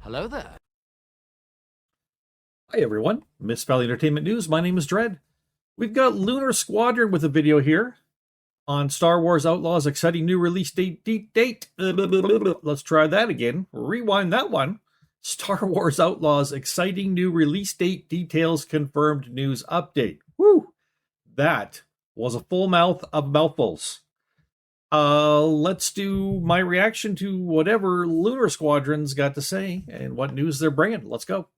Hello there. Hi everyone, Miss Valley Entertainment News. My name is Dread. We've got Lunar Squadron with a video here on Star Wars Outlaws' exciting new release date. Let's try that again. Rewind that one. Star Wars Outlaws' exciting new release date details confirmed news update. Woo! That was a full mouth of mouthfuls. Let's do my reaction to whatever Lunar Squadron's got to say and what news they're bringing. Let's go.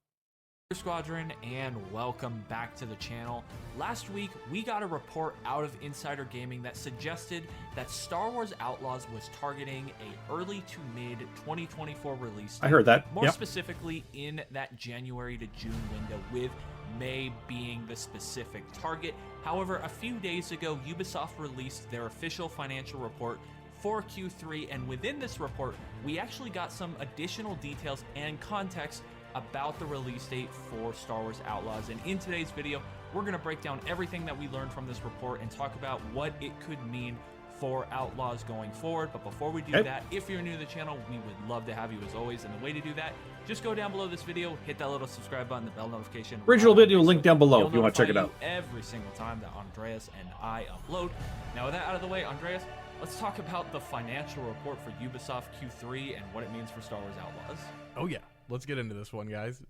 Squadron, and welcome back to the channel. Last week we got a report out of Insider Gaming that suggested that Star Wars Outlaws was targeting a early to mid 2024 release date. I heard that. More specifically in that January to June window, with May being the specific target. However, a few days ago Ubisoft released their official financial report for Q3, and within this report we actually got some additional details and context about the release date for Star Wars Outlaws. And in today's video, we're going to break down everything that we learned from this report and talk about what it could mean for Outlaws going forward. But before we do that, if you're new to the channel, we would love to have you as always. And the way to do that, just go down below this video, hit that little subscribe button, the bell notification. Original video link down below if you want to check it out. Every single time that Andreas and I upload. Now with that out of the way, Andreas, let's talk about the financial report for Ubisoft Q3 and what it means for Star Wars Outlaws. Oh yeah. Let's get into this one, guys.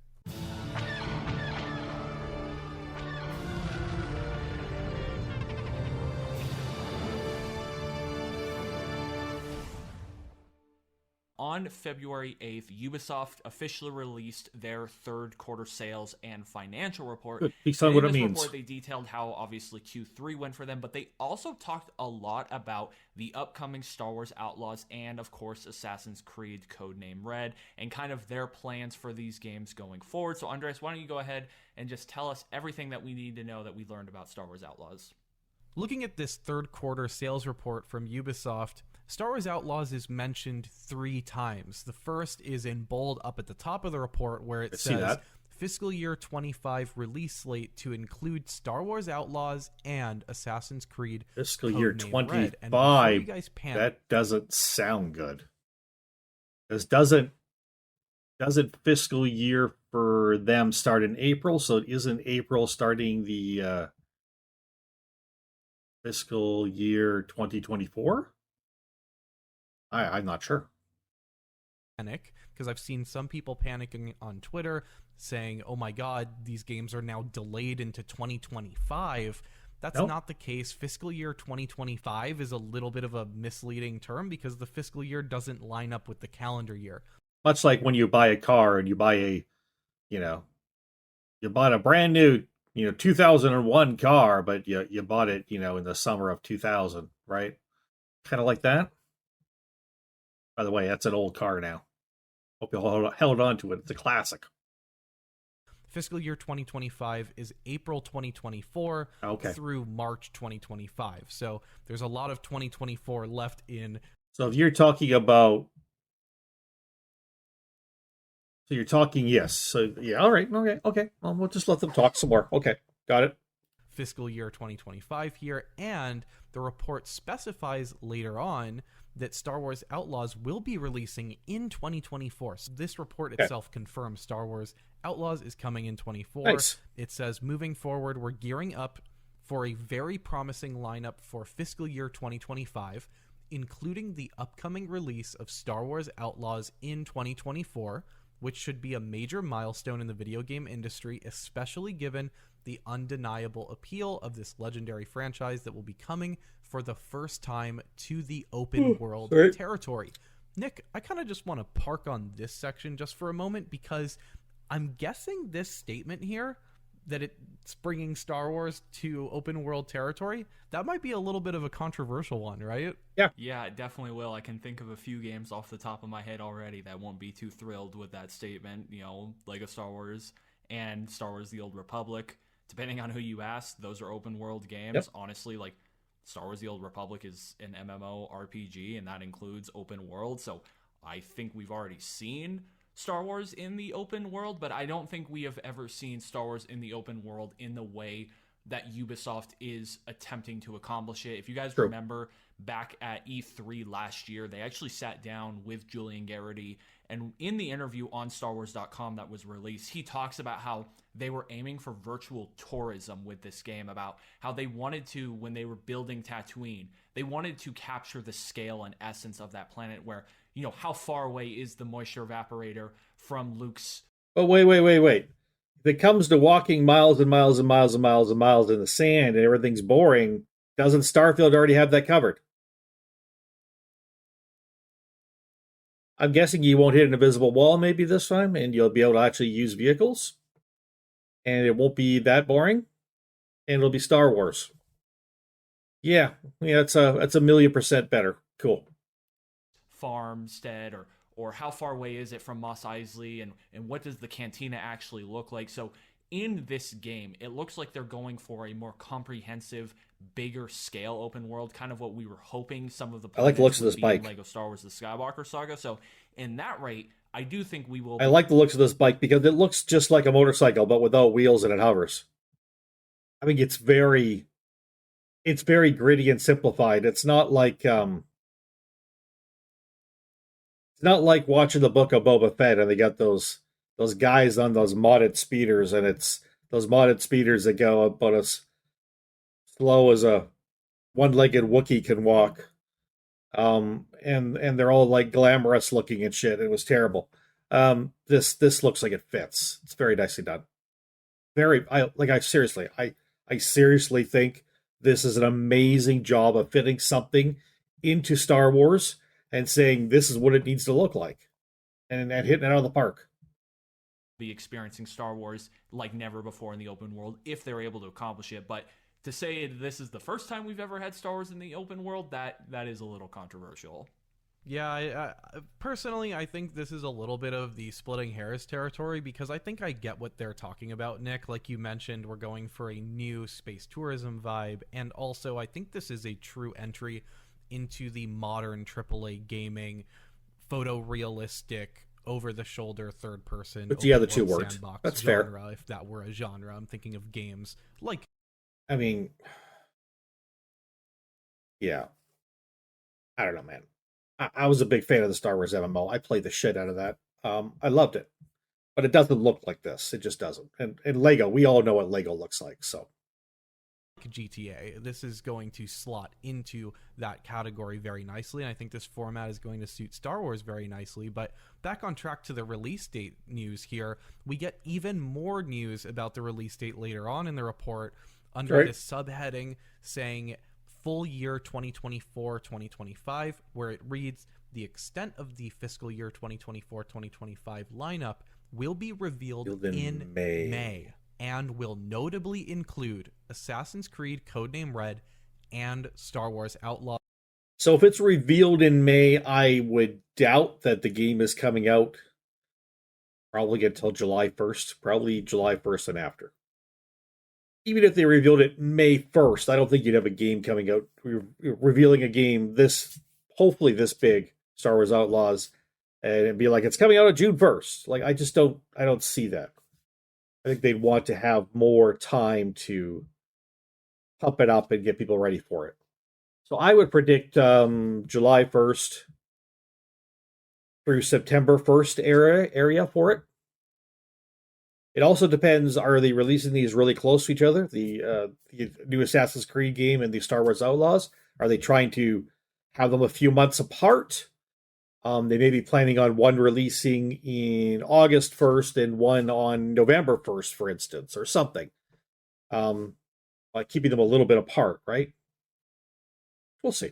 On February 8th, Ubisoft officially released their third quarter sales and financial report. Good. Please tell me what it means. Report, they detailed how obviously Q3 went for them, but they also talked a lot about the upcoming Star Wars Outlaws and, of course, Assassin's Creed codename Red, and kind of their plans for these games going forward. So, Andres, why don't you go ahead and just tell us everything that we need to know that we learned about Star Wars Outlaws? Looking at this third quarter sales report from Ubisoft, Star Wars Outlaws is mentioned 3 times. The first is in bold up at the top of the report where it says fiscal year 25 release slate to include Star Wars Outlaws and Assassin's Creed fiscal year 25. That doesn't sound good. This doesn't fiscal year for them start in April, so it isn't April starting the fiscal year 2024? I'm not sure. Panic, because I've seen some people panicking on Twitter saying, oh my god, these games are now delayed into 2025. That's not the case. Fiscal year 2025 is a little bit of a misleading term because the fiscal year doesn't line up with the calendar year. Much like when you buy a car and you buy you bought a brand new 2001 car, but you bought it, in the summer of 2000, right? Kind of like that. By the way, that's an old car now. Hope you held on to it. It's a classic. Fiscal year 2025 is April 2024 through March 2025. So there's a lot of 2024 left in. So if you're talking about, yes. So yeah, all right, okay. Well, we'll just let them talk some more. Okay, got it. Fiscal year 2025 here, and the report specifies later on that Star Wars Outlaws will be releasing in 2024. So this report itself confirms Star Wars Outlaws is coming in 24. Nice. It says, moving forward, we're gearing up for a very promising lineup for fiscal year 2025, including the upcoming release of Star Wars Outlaws in 2024, which should be a major milestone in the video game industry, especially given the undeniable appeal of this legendary franchise that will be coming for the first time to the open world territory. Nick, I kind of just want to park on this section just for a moment because I'm guessing this statement here, that it's bringing Star Wars to open world territory, that might be a little bit of a controversial one, right? Yeah, it definitely will. I can think of a few games off the top of my head already that won't be too thrilled with that statement. Lego Star Wars and Star Wars The Old Republic. Depending on who you ask, those are open world games. Honestly, like Star Wars The Old Republic is an MMO RPG, and that includes open world. So I think we've already seen Star Wars in the open world, but I don't think we have ever seen Star Wars in the open world in the way that Ubisoft is attempting to accomplish it. If you guys True. remember back at E3 last year, they actually sat down with Julian Garrity, and in the interview on StarWars.com that was released, he talks about how they were aiming for virtual tourism with this game, about how they wanted to, when they were building Tatooine, they wanted to capture the scale and essence of that planet where, you know, how far away is the moisture evaporator from Luke's... But wait. If it comes to walking miles and miles and miles and miles and miles in the sand and everything's boring, doesn't Starfield already have that covered? I'm guessing you won't hit an invisible wall maybe this time, and you'll be able to actually use vehicles. And it won't be that boring. And it'll be Star Wars. Yeah, it's a 1,000,000% better. Cool. farmstead, or how far away is it from Mos Eisley, and what does the cantina actually look like? So in this game, it looks like they're going for a more comprehensive, bigger scale open world, kind of what we were hoping some of the I like the looks of would this be bike. in Lego Star Wars: The Skywalker Saga. So in that rate, I do think we will. I like the looks of this bike because it looks just like a motorcycle, but without wheels, and it hovers. I mean, it's very gritty and simplified. It's not like watching the Book of Boba Fett and they got those guys on those modded speeders, and it's those modded speeders that go about as slow as a one-legged Wookiee can walk. And they're all like glamorous looking and shit. It was terrible. This looks like it fits. It's very nicely done. I seriously think this is an amazing job of fitting something into Star Wars and saying this is what it needs to look like, and hitting it out of the park. Be experiencing Star Wars like never before in the open world if they're able to accomplish it. But to say this is the first time we've ever had Star Wars in the open world, that is a little controversial. Yeah, I personally, I think this is a little bit of the splitting hairs territory, because I think I get what they're talking about, Nick. Like you mentioned, we're going for a new space tourism vibe, and also I think this is a true entry into the modern AAA gaming, photorealistic, over-the-shoulder, third-person. But yeah, the two worked. That's genre, fair. if that were a genre. I'm thinking of games like... I mean, yeah. I don't know, man. I was a big fan of the Star Wars MMO. I played the shit out of that. I loved it. But it doesn't look like this. It just doesn't. And Lego, we all know what Lego looks like, so... GTA. This is going to slot into that category very nicely, and I think this format is going to suit Star Wars very nicely. But back on track to the release date news here, we get even more news about the release date later on in the report under this subheading saying full year 2024-2025, where it reads, the extent of the fiscal year 2024-2025 lineup will be revealed in May, and will notably include Assassin's Creed Codename Red and Star Wars Outlaws. So if it's revealed in May, I would doubt that the game is coming out probably until July 1st, probably July 1st and after. Even if they revealed it May 1st, I don't think you'd have a game coming out, revealing a game hopefully this big, Star Wars Outlaws, and it'd be like, it's coming out on June 1st. Like, I don't see that. I think they'd want to have more time to pump it up and get people ready for it. So I would predict July 1st through September 1st area for it. It also depends, are they releasing these really close to each other? The new Assassin's Creed game and the Star Wars Outlaws? Are they trying to have them a few months apart? They may be planning on one releasing in August 1st and one on November 1st, for instance, or something. Like keeping them a little bit apart, right? We'll see.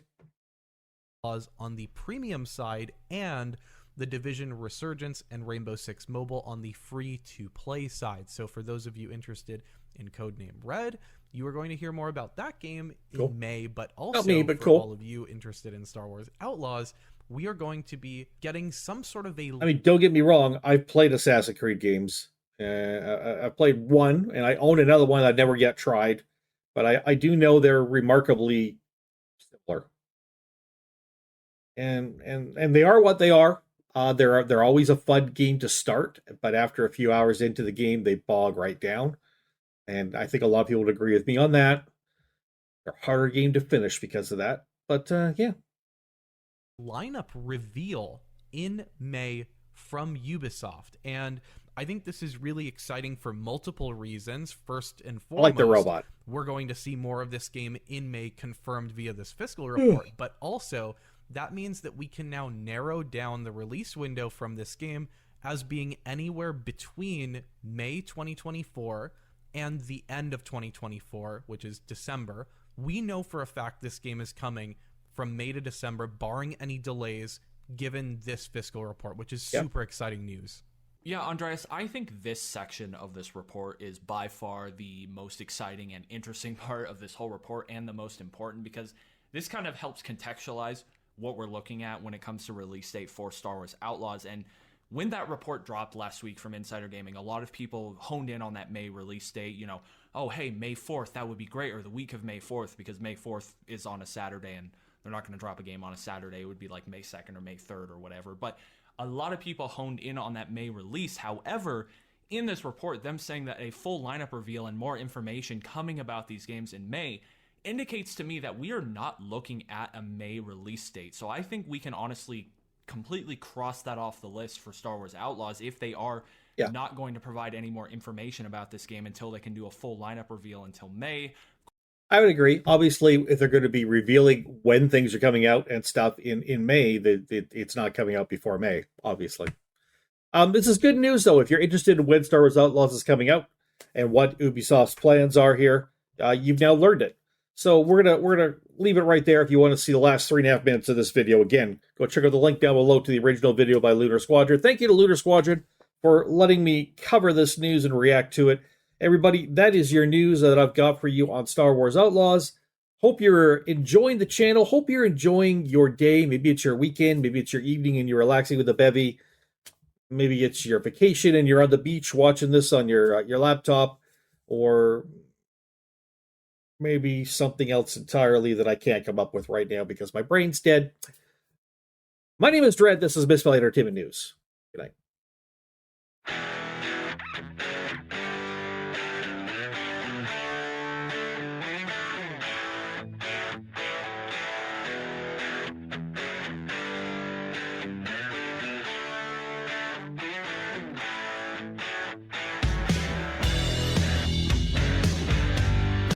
On the premium side, and the Division Resurgence and Rainbow Six Mobile on the free-to-play side. So for those of you interested in Codename Red, you are going to hear more about that game in May, but also all of you interested in Star Wars Outlaws, we are going to be getting some sort of a... I mean, don't get me wrong, I've played Assassin's Creed games. I've played one, and I own another one I've never yet tried, but I do know they're remarkably similar. And they are what they are. They're always a fun game to start, but after a few hours into the game, they bog right down. And I think a lot of people would agree with me on that. They're a harder game to finish because of that. But yeah. Lineup reveal in May from Ubisoft. And I think this is really exciting for multiple reasons. First and foremost, I like the robot. We're going to see more of this game in May confirmed via this fiscal report. But also, that means that we can now narrow down the release window from this game as being anywhere between May 2024 and the end of 2024, which is December. We know for a fact this game is coming from May to December, barring any delays, given this fiscal report, which is super exciting news. Yeah, Andreas, I think this section of this report is by far the most exciting and interesting part of this whole report, and the most important, because this kind of helps contextualize what we're looking at when it comes to release date for Star Wars Outlaws. And when that report dropped last week from Insider Gaming, a lot of people honed in on that May release date. You know, oh, hey, May 4th, that would be great, or the week of May 4th, because May 4th is on a Saturday, and they're not going to drop a game on a Saturday. It would be like May 2nd or May 3rd or whatever. But a lot of people honed in on that May release. However, in this report, them saying that a full lineup reveal and more information coming about these games in May indicates to me that we are not looking at a May release date. So I think we can honestly completely cross that off the list for Star Wars Outlaws if they are not going to provide any more information about this game until they can do a full lineup reveal until May. I would agree. Obviously, if they're going to be revealing when things are coming out and stuff in May, it's not coming out before May, obviously. This is good news, though. If you're interested in when Star Wars Outlaws is coming out and what Ubisoft's plans are here, you've now learned it. So we're gonna leave it right there. If you want to see the last 3.5 minutes of this video, again, go check out the link down below to the original video by Lunar Squadron. Thank you to Lunar Squadron for letting me cover this news and react to it. Everybody, that is your news that I've got for you on Star Wars Outlaws. Hope you're enjoying the channel. Hope you're enjoying your day. Maybe it's your weekend. Maybe it's your evening and you're relaxing with a bevy. Maybe it's your vacation and you're on the beach watching this on your laptop. Or maybe something else entirely that I can't come up with right now because my brain's dead. My name is Dredd. This is Misspelled Entertainment News.